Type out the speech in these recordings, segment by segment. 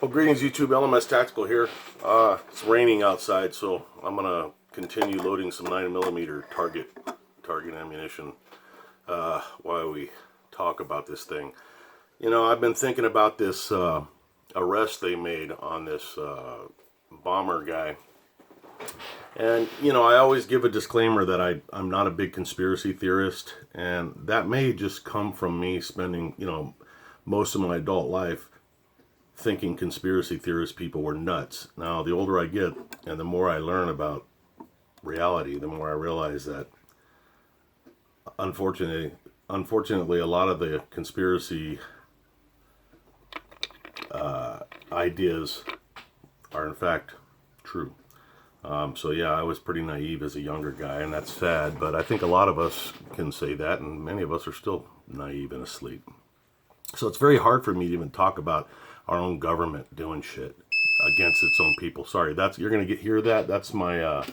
Well, greetings YouTube, LMS Tactical here. It's raining outside, so I'm gonna continue loading some 9mm target ammunition while we talk about this thing. You know, I've been thinking about this arrest they made on this bomber guy. And, you know, I always give a disclaimer that I'm not a big conspiracy theorist, and that may just come from me spending, you know, most of my adult life thinking conspiracy theorist people were nuts. Now, the older I get and the more I learn about reality, the more I realize that unfortunately a lot of the conspiracy ideas are in fact true. So yeah, I was pretty naive as a younger guy, and that's sad, but I think a lot of us can say that, and many of us are still naive and asleep. So it's very hard for me to even talk about our own government doing shit against its own people. Sorry, you're gonna hear that. That's my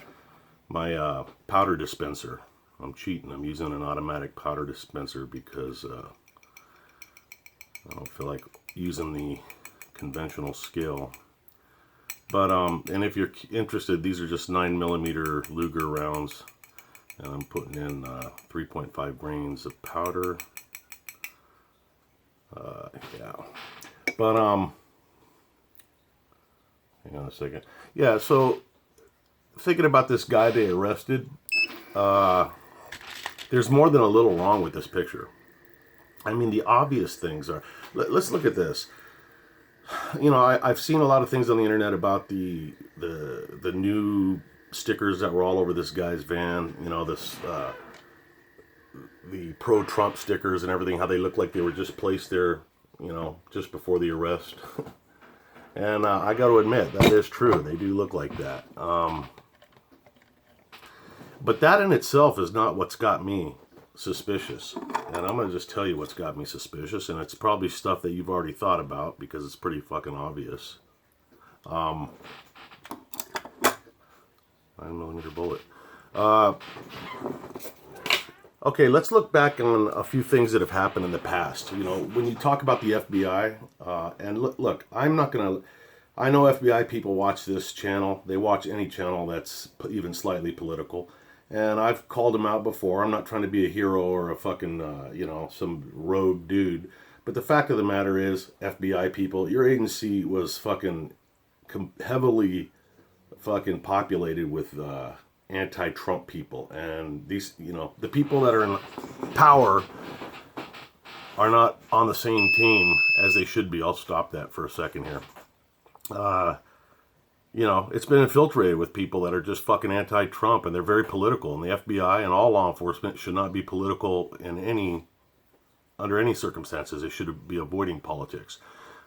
my powder dispenser. I'm cheating. I'm using an automatic powder dispenser because I don't feel like using the conventional scale. But and if you're interested, these are just 9mm Luger rounds, and I'm putting in 3.5 grains of powder. Yeah. But, hang on a second. Yeah, so, thinking about this guy they arrested, there's more than a little wrong with this picture. I mean, the obvious things are, let's look at this. You know, I've seen a lot of things on the internet about the new stickers that were all over this guy's van, you know, this, the pro-Trump stickers and everything, how they look like they were just placed there, you know, just before the arrest. And I got to admit, that is true. They do look like that. But that in itself is not what's got me suspicious. And I'm going to just tell you what's got me suspicious. And it's probably stuff that you've already thought about because it's pretty fucking obvious. 9mm bullet. Okay, let's look back on a few things that have happened in the past. You know, when you talk about the FBI, and look, I'm not going to, I know FBI people watch this channel. They watch any channel that's even slightly political. And I've called them out before. I'm not trying to be a hero or a fucking, you know, some rogue dude. But the fact of the matter is, FBI people, your agency was fucking heavily fucking populated with anti-Trump people, and these, you know, the people that are in power are not on the same team as they should be. I'll stop that for a second here. You know, it's been infiltrated with people that are just fucking anti-Trump, and they're very political, and the FBI and all law enforcement should not be political under any circumstances. They should be avoiding politics.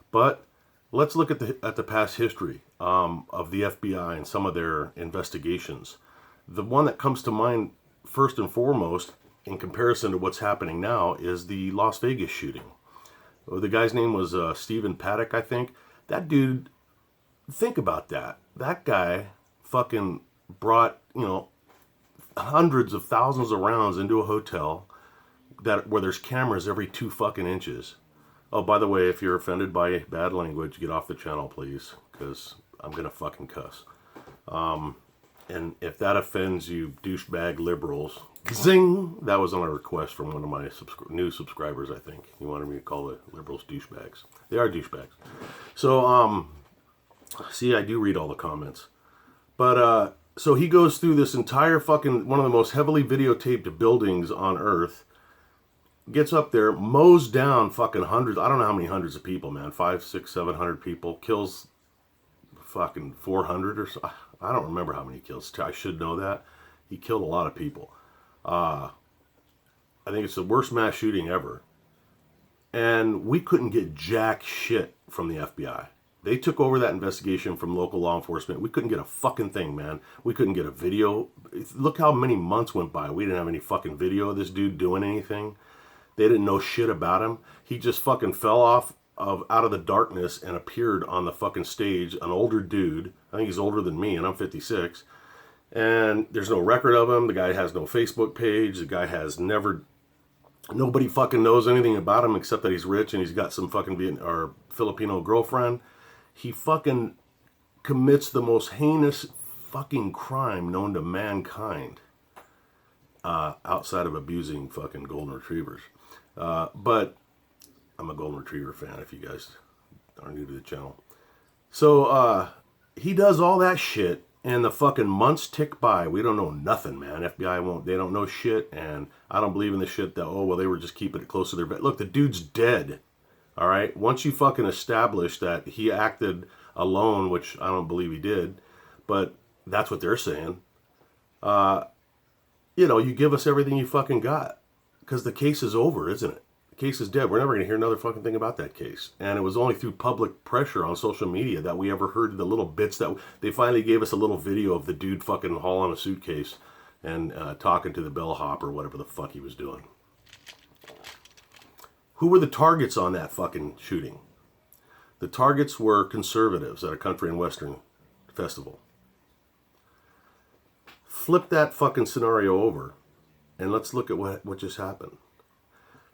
But let's look at the past history of the FBI and some of their investigations. The one that comes to mind first and foremost in comparison to what's happening now is the Las Vegas shooting. The guy's name was Stephen Paddock, I think. That dude, think about that. That guy fucking brought, you know, hundreds of thousands of rounds into a hotel where there's cameras every 2 fucking inches. Oh, by the way, if you're offended by bad language, get off the channel, please, because I'm gonna fucking cuss. And if that offends you douchebag liberals, zing! That was on a request from one of my new subscribers, I think. He wanted me to call the liberals douchebags. They are douchebags. So, see, I do read all the comments. But, so he goes through this entire fucking, one of the most heavily videotaped buildings on Earth, gets up there, mows down fucking hundreds, I don't know how many hundreds of people, man, 500, 600, 700 people, kills fucking 400 or so. I don't remember how many kills. I should know that. He killed a lot of people. I think it's the worst mass shooting ever. And we couldn't get jack shit from the FBI. They took over that investigation from local law enforcement. We couldn't get a fucking thing, man. We couldn't get a video. Look how many months went by. We didn't have any fucking video of this dude doing anything. They didn't know shit about him. He just fucking fell out of the darkness and appeared on the fucking stage, an older dude. I think he's older than me, and I'm 56. And there's no record of him. The guy has no Facebook page. The guy has nobody fucking knows anything about him except that he's rich and he's got some fucking Filipino girlfriend. He fucking commits the most heinous fucking crime known to mankind, outside of abusing fucking golden retrievers. But I'm a golden retriever fan, if you guys are new to the channel. So he does all that shit, and the fucking months tick by. We don't know nothing, man. FBI won't. They don't know shit, and I don't believe in the shit that, oh well, they were just keeping it close to their bed. Look, the dude's dead. All right. Once you fucking establish that he acted alone, which I don't believe he did, but that's what they're saying. You give us everything you fucking got, because the case is over, isn't it? The case is dead. We're never going to hear another fucking thing about that case. And it was only through public pressure on social media that we ever heard the little bits that they finally gave us a little video of the dude fucking hauling a suitcase and talking to the bellhop or whatever the fuck he was doing. Who were the targets on that fucking shooting? The targets were conservatives at a country and western festival. Flip that fucking scenario over, and let's look at what just happened.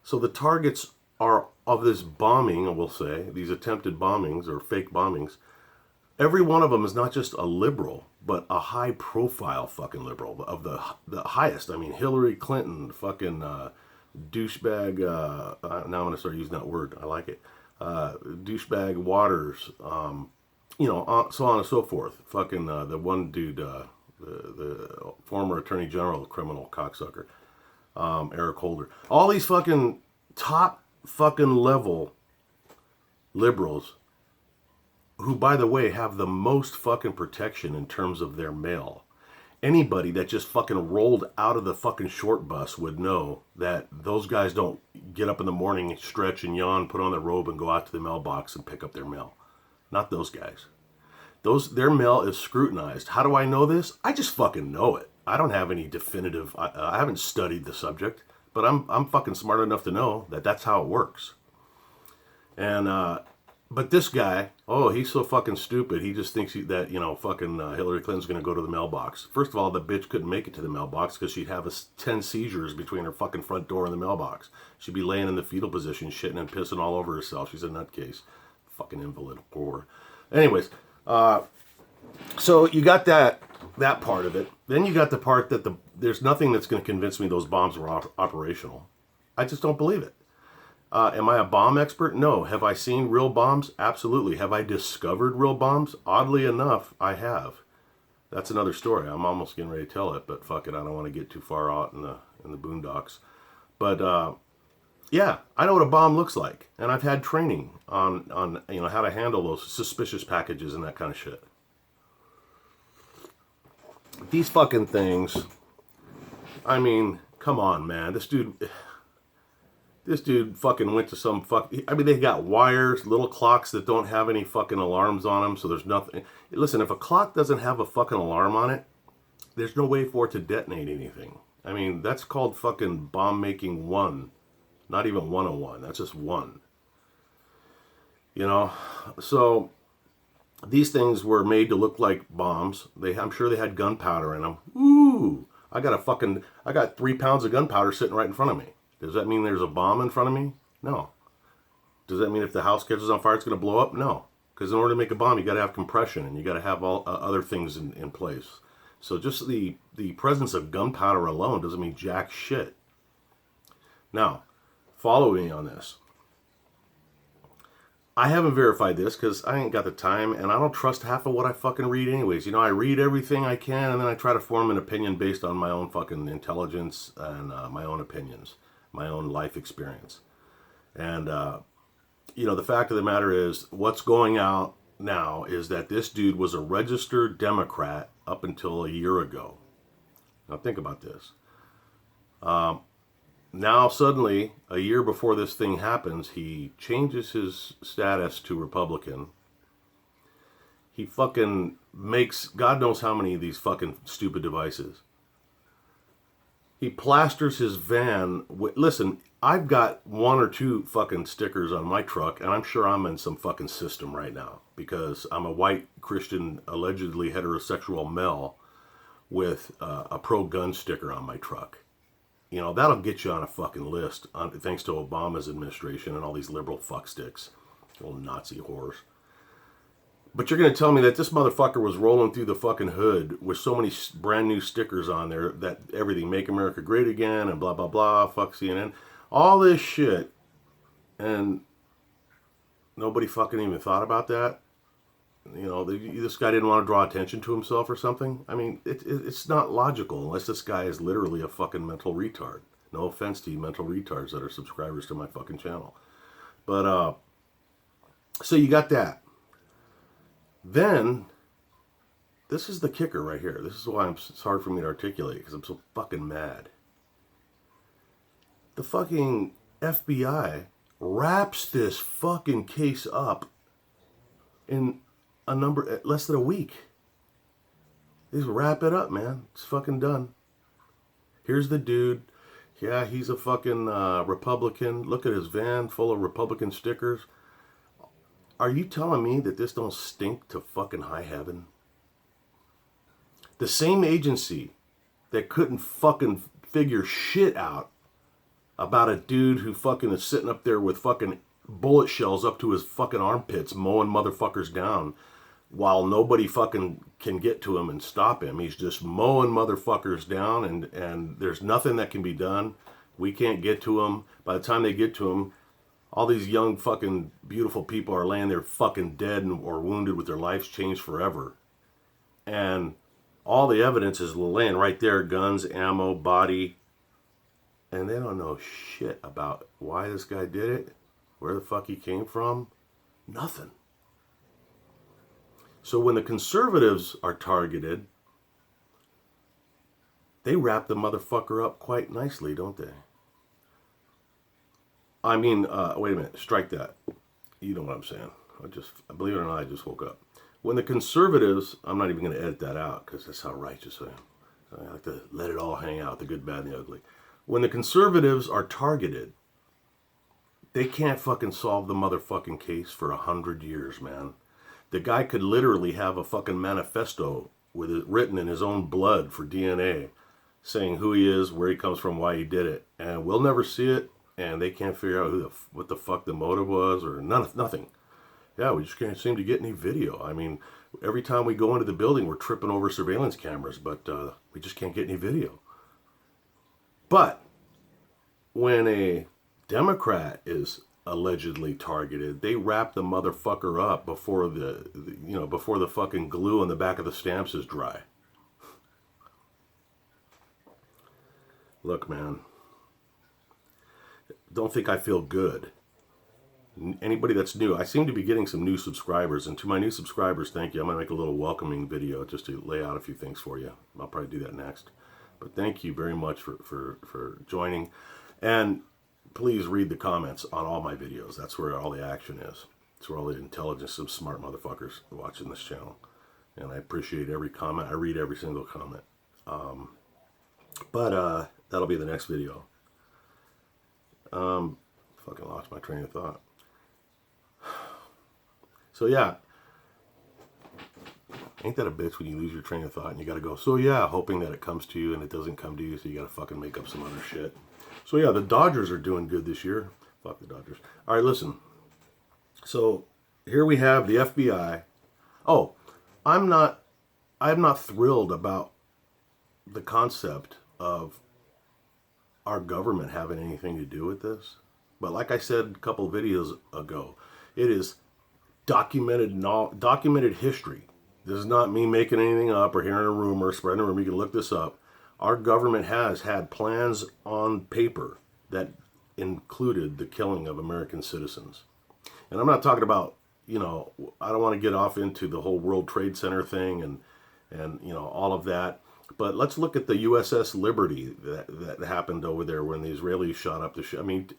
So the targets are of this bombing, we'll say, these attempted bombings or fake bombings. Every one of them is not just a liberal, but a high-profile fucking liberal of the highest. I mean, Hillary Clinton, fucking douchebag. Now I'm gonna start using that word. I like it. Douchebag Waters. So on and so forth. Fucking the one dude. The former Attorney General, criminal cocksucker, Eric Holder. All these fucking top fucking level liberals who, by the way, have the most fucking protection in terms of their mail. Anybody that just fucking rolled out of the fucking short bus would know that those guys don't get up in the morning, stretch and yawn, put on their robe and go out to the mailbox and pick up their mail. Not those guys. Their mail is scrutinized. How do I know this? I just fucking know it. I don't have any definitive. I haven't studied the subject, but I'm fucking smart enough to know that that's how it works. And but this guy, he's so fucking stupid. He just thinks that fucking Hillary Clinton's gonna go to the mailbox. First of all, the bitch couldn't make it to the mailbox because she'd have 10 seizures between her fucking front door and the mailbox. She'd be laying in the fetal position, shitting and pissing all over herself. She's a nutcase, fucking invalid whore. Anyways. So you got that part of it. Then you got the part that there's nothing that's going to convince me those bombs were operational. I just don't believe it. Am I a bomb expert? No. Have I seen real bombs? Absolutely. Have I discovered real bombs? Oddly enough, I have. That's another story. I'm almost getting ready to tell it, but fuck it. I don't want to get too far out in the boondocks. But yeah, I know what a bomb looks like, and I've had training on how to handle those suspicious packages and that kind of shit. These fucking things, I mean, come on, man. This dude fucking went to some they got wires, little clocks that don't have any fucking alarms on them, so there's nothing. Listen, if a clock doesn't have a fucking alarm on it, there's no way for it to detonate anything. I mean, that's called fucking bomb making 1. Not even 101. That's just 1. So these things were made to look like bombs. I'm sure they had gunpowder in them. Ooh, I got 3 pounds of gunpowder sitting right in front of me. Does that mean there's a bomb in front of me? No. Does that mean if the house catches on fire, it's going to blow up? No. Because in order to make a bomb, you got to have compression and you got to have all other things in place. So just the presence of gunpowder alone doesn't mean jack shit. Now, follow me on this. I haven't verified this because I ain't got the time and I don't trust half of what I fucking read anyways. I read everything I can and then I try to form an opinion based on my own fucking intelligence and my own opinions, my own life experience. And, the fact of the matter is what's going out now is that this dude was a registered Democrat up until a year ago. Now think about this. Now suddenly, a year before this thing happens, he changes his status to Republican. He fucking makes God knows how many of these fucking stupid devices. He plasters his van listen, I've got 1 or 2 fucking stickers on my truck, and I'm sure I'm in some fucking system right now because I'm a white Christian, allegedly heterosexual male with a pro-gun sticker on my truck. That'll get you on a fucking list, thanks to Obama's administration and all these liberal fucksticks, little Nazi whores. But you're going to tell me that this motherfucker was rolling through the fucking hood with so many brand new stickers on there that everything, make America great again and blah, blah, blah, fuck CNN. All this shit. And nobody fucking even thought about that. You know, this guy didn't want to draw attention to himself or something. I mean, it's not logical unless this guy is literally a fucking mental retard. No offense to you mental retards that are subscribers to my fucking channel. But, so you got that. Then, this is the kicker right here. This is why it's hard for me to articulate, because I'm so fucking mad. The fucking FBI wraps this fucking case up in less than a week. They just wrap it up, man. It's fucking done. Here's the dude. Yeah, he's a fucking Republican. Look at his van full of Republican stickers. Are you telling me that this don't stink to fucking high heaven? The same agency that couldn't fucking figure shit out about a dude who fucking is sitting up there with fucking bullet shells up to his fucking armpits mowing motherfuckers down while nobody fucking can get to him and stop him. He's just mowing motherfuckers down and there's nothing that can be done. We can't get to him. By the time they get to him, all these young fucking beautiful people are laying there fucking dead or wounded with their lives changed forever. And all the evidence is laying right there, guns, ammo, body. And they don't know shit about why this guy did it, where the fuck he came from, nothing. So when the conservatives are targeted, they wrap the motherfucker up quite nicely, don't they? I mean, wait a minute, strike that. You know what I'm saying. Believe it or not, I just woke up. When the conservatives, I'm not even going to edit that out because that's how righteous I am. I like to let it all hang out, the good, bad, and the ugly. When the conservatives are targeted, they can't fucking solve the motherfucking case for 100 years, man. The guy could literally have a fucking manifesto with it written in his own blood for DNA saying who he is, where he comes from, why he did it. And we'll never see it. And they can't figure out what the fuck the motive was or nothing. Yeah, we just can't seem to get any video. I mean, every time we go into the building, we're tripping over surveillance cameras, but we just can't get any video. But when a Democrat is allegedly targeted, they wrap the motherfucker up before before the fucking glue on the back of the stamps is dry. Look, man. Don't think I feel good. Anybody that's new, I seem to be getting some new subscribers, and to my new subscribers, thank you. I'm going to make a little welcoming video just to lay out a few things for you. I'll probably do that next. But thank you very much for joining. And please read the comments on all my videos. That's where all the action is. That's where all the intelligence of smart motherfuckers watching this channel. And I appreciate every comment. I read every single comment. But that'll be the next video. Fucking lost my train of thought. So yeah, ain't that a bitch when you lose your train of thought and you gotta go, so yeah, hoping that it comes to you and it doesn't come to you, so you gotta fucking make up some other shit. So yeah, the Dodgers are doing good this year. Fuck the Dodgers. All right, listen. So here we have the FBI. Oh, I'm not thrilled about the concept of our government having anything to do with this. But like I said a couple of videos ago, it is documented history. This is not me making anything up or hearing a rumor, spreading a rumor. You can look this up. Our government has had plans on paper that included the killing of American citizens. And I'm not talking about, I don't want to get off into the whole World Trade Center thing and all of that. But let's look at the USS Liberty that happened over there when the Israelis shot up the ship. I mean,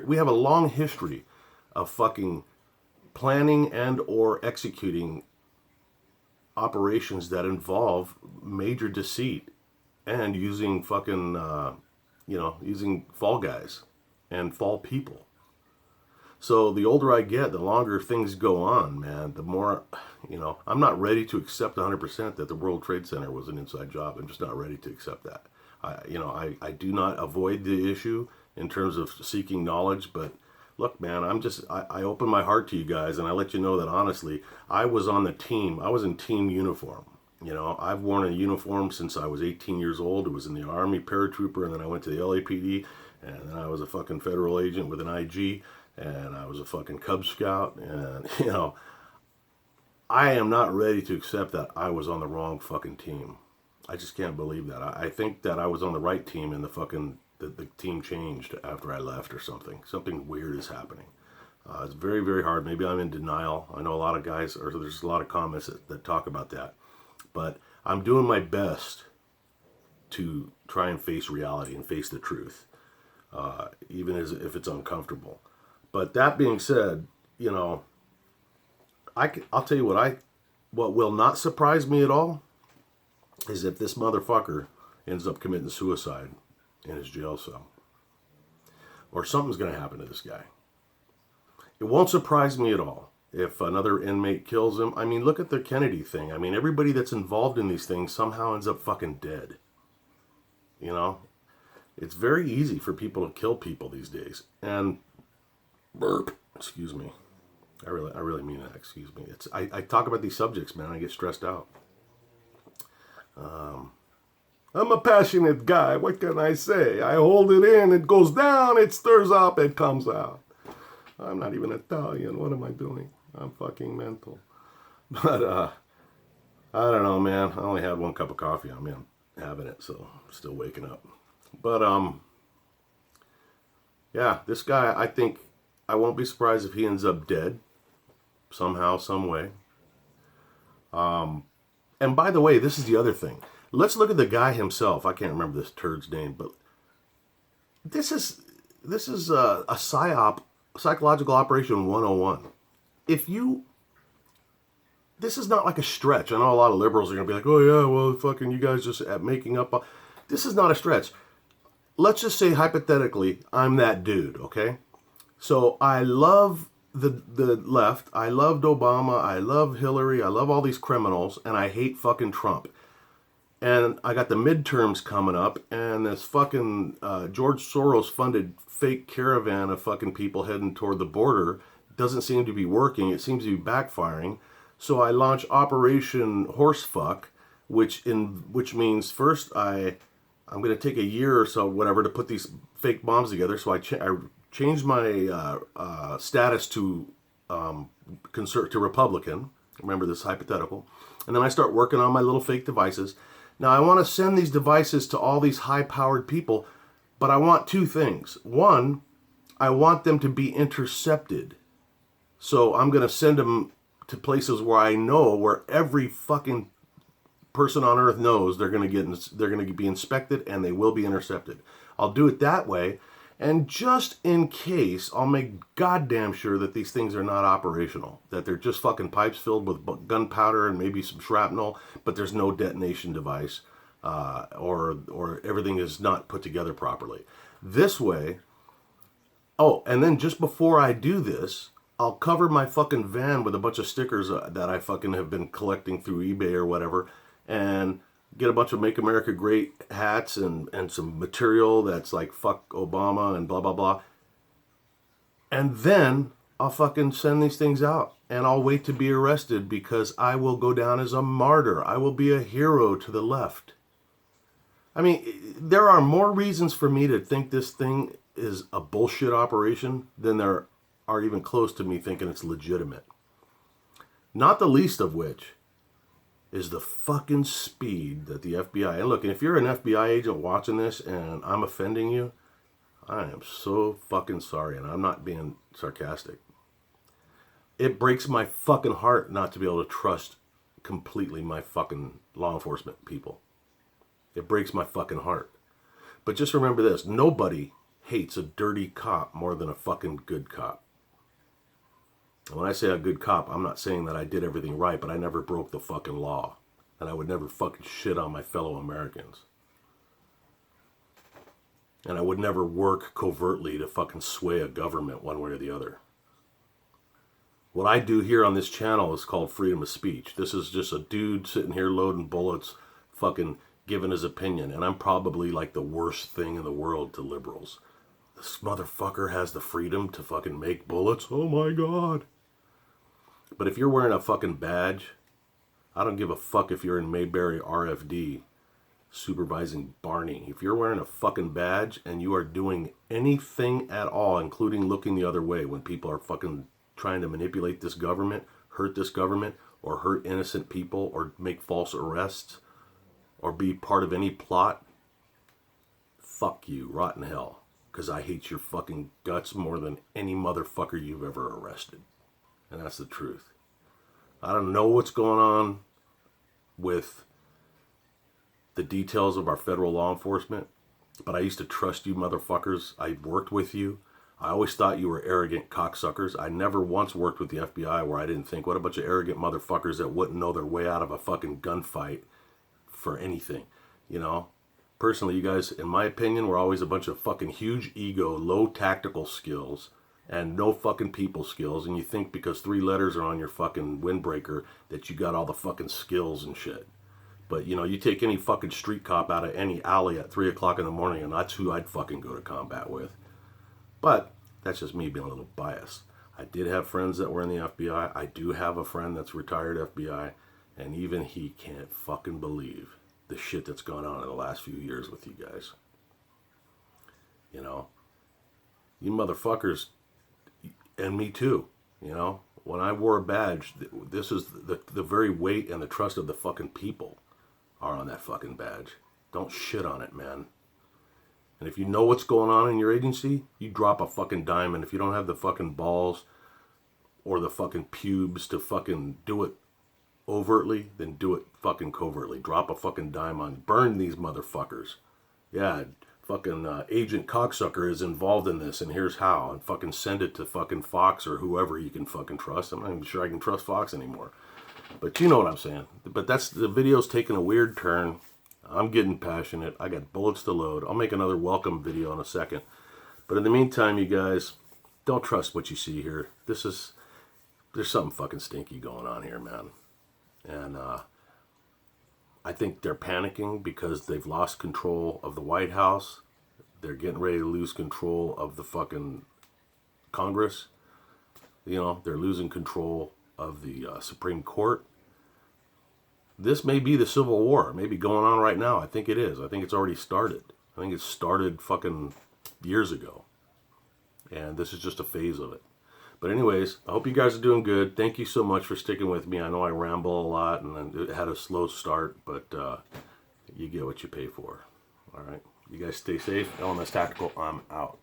we have a long history of fucking planning and or executing operations that involve major deceit and using fucking, using fall guys and fall people. So the older I get, the longer things go on, man, the more, I'm not ready to accept 100% that the World Trade Center was an inside job. I'm just not ready to accept that. I do not avoid the issue in terms of seeking knowledge, but look, man, I open my heart to you guys, and I let you know that honestly, I was on the team. I was in team uniform. You know, I've worn a uniform since I was 18 years old. It was in the Army paratrooper, and then I went to the LAPD, and then I was a fucking federal agent with an IG, and I was a fucking Cub Scout, and, you know, I am not ready to accept that I was on the wrong fucking team. I just can't believe that. I think that I was on the right team, and the team changed after I left or something. Something weird is happening. It's very, very hard. Maybe I'm in denial. I know a lot of guys, or there's a lot of comments that talk about that. But I'm doing my best to try and face reality and face the truth, even if it's uncomfortable. But that being said, you know, I'll tell you what will not surprise me at all is if this motherfucker ends up committing suicide in his jail cell. Or something's going to happen to this guy. It won't surprise me at all if another inmate kills him. I mean, look at the Kennedy thing. I mean, everybody that's involved in these things somehow ends up fucking dead. You know? It's very easy for people to kill people these days. And burp, excuse me. I really mean that, excuse me. I talk about these subjects, man, I get stressed out. I'm a passionate guy, what can I say? I hold it in, it goes down, it stirs up, it comes out. I'm not even Italian, what am I doing? I'm fucking mental. But, I don't know, man. I only had one cup of coffee. I mean, I'm having it, so I'm still waking up. But, yeah, this guy, I think, I won't be surprised if he ends up dead. Somehow, some way. And by the way, this is the other thing. Let's look at the guy himself. I can't remember this turd's name, but this is a PSYOP, Psychological Operation 101. This is not like a stretch. I know a lot of liberals are going to be like, oh yeah, well, fucking you guys just making up. This is not a stretch. Let's just say hypothetically, I'm that dude, okay? So I love the left. I loved Obama. I love Hillary. I love all these criminals, and I hate fucking Trump. And I got the midterms coming up, and this fucking George Soros funded fake caravan of fucking people heading toward the border doesn't seem to be working. It seems to be backfiring. So I launch Operation Horsefuck, which means first I'm going to take a year or so, whatever, to put these fake bombs together. So I changed my status to Republican. Remember this hypothetical. And then I start working on my little fake devices. Now, I want to send these devices to all these high-powered people, but I want two things. One, I want them to be intercepted. So I'm going to send them to places where I know, where every fucking person on earth knows they're going to be inspected and they will be intercepted. I'll do it that way, and just in case, I'll make goddamn sure that these things are not operational, that they're just fucking pipes filled with gunpowder and maybe some shrapnel, but there's no detonation device, or everything is not put together properly. This way, and then just before I do this, I'll cover my fucking van with a bunch of stickers that I fucking have been collecting through eBay or whatever, and get a bunch of Make America Great hats and some material that's like fuck Obama and blah, blah, blah. And then I'll fucking send these things out, and I'll wait to be arrested because I will go down as a martyr. I will be a hero to the left. I mean, there are more reasons for me to think this thing is a bullshit operation than there are even close to me thinking it's legitimate. Not the least of which is the fucking speed that the FBI... And look, if you're an FBI agent watching this and I'm offending you, I am so fucking sorry, and I'm not being sarcastic. It breaks my fucking heart not to be able to trust completely my fucking law enforcement people. It breaks my fucking heart. But just remember this, nobody hates a dirty cop more than a fucking good cop. And when I say a good cop, I'm not saying that I did everything right, but I never broke the fucking law. And I would never fucking shit on my fellow Americans. And I would never work covertly to fucking sway a government one way or the other. What I do here on this channel is called freedom of speech. This is just a dude sitting here loading bullets, fucking giving his opinion. And I'm probably like the worst thing in the world to liberals. This motherfucker has the freedom to fucking make bullets. Oh my God. But if you're wearing a fucking badge, I don't give a fuck if you're in Mayberry RFD supervising Barney. If you're wearing a fucking badge and you are doing anything at all, including looking the other way when people are fucking trying to manipulate this government, hurt this government, or hurt innocent people, or make false arrests, or be part of any plot, fuck you, rotten hell. Because I hate your fucking guts more than any motherfucker you've ever arrested. And that's the truth. I don't know what's going on with the details of our federal law enforcement, but I used to trust you motherfuckers. I worked with you. I always thought you were arrogant cocksuckers. I never once worked with the FBI where I didn't think, what a bunch of arrogant motherfuckers that wouldn't know their way out of a fucking gunfight for anything. You know? Personally, you guys, in my opinion, were always a bunch of fucking huge ego, low tactical skills, and no fucking people skills. And you think because 3 letters are on your fucking windbreaker that you got all the fucking skills and shit. But, you know, you take any fucking street cop out of any alley at 3 o'clock in the morning, and that's who I'd fucking go to combat with. But that's just me being a little biased. I did have friends that were in the FBI. I do have a friend that's retired FBI, and even he can't fucking believe the shit that's gone on in the last few years with you guys. You know? You motherfuckers, and me too, you know? When I wore a badge, this is the very weight and the trust of the fucking people are on that fucking badge. Don't shit on it, man. And if you know what's going on in your agency, you drop a fucking dime. And if you don't have the fucking balls or the fucking pubes to fucking do it overtly, then do it fucking covertly. Drop a fucking dime on. Burn these motherfuckers. Yeah, fucking Agent Cocksucker is involved in this, and here's how. And fucking send it to fucking Fox or whoever you can fucking trust. I'm not even sure I can trust Fox anymore. But you know what I'm saying. But the video's taking a weird turn. I'm getting passionate. I got bullets to load. I'll make another welcome video in a second. But in the meantime, you guys, don't trust what you see here. There's something fucking stinky going on here, man. And I think they're panicking because they've lost control of the White House. They're getting ready to lose control of the fucking Congress. You know, they're losing control of the Supreme Court. This may be the Civil War. It may be going on right now. I think it is. I think it's already started. I think it started fucking years ago. And this is just a phase of it. But anyways, I hope you guys are doing good. Thank you so much for sticking with me. I know I ramble a lot and it had a slow start, but you get what you pay for. All right. You guys stay safe. LMS Tactical, I'm out.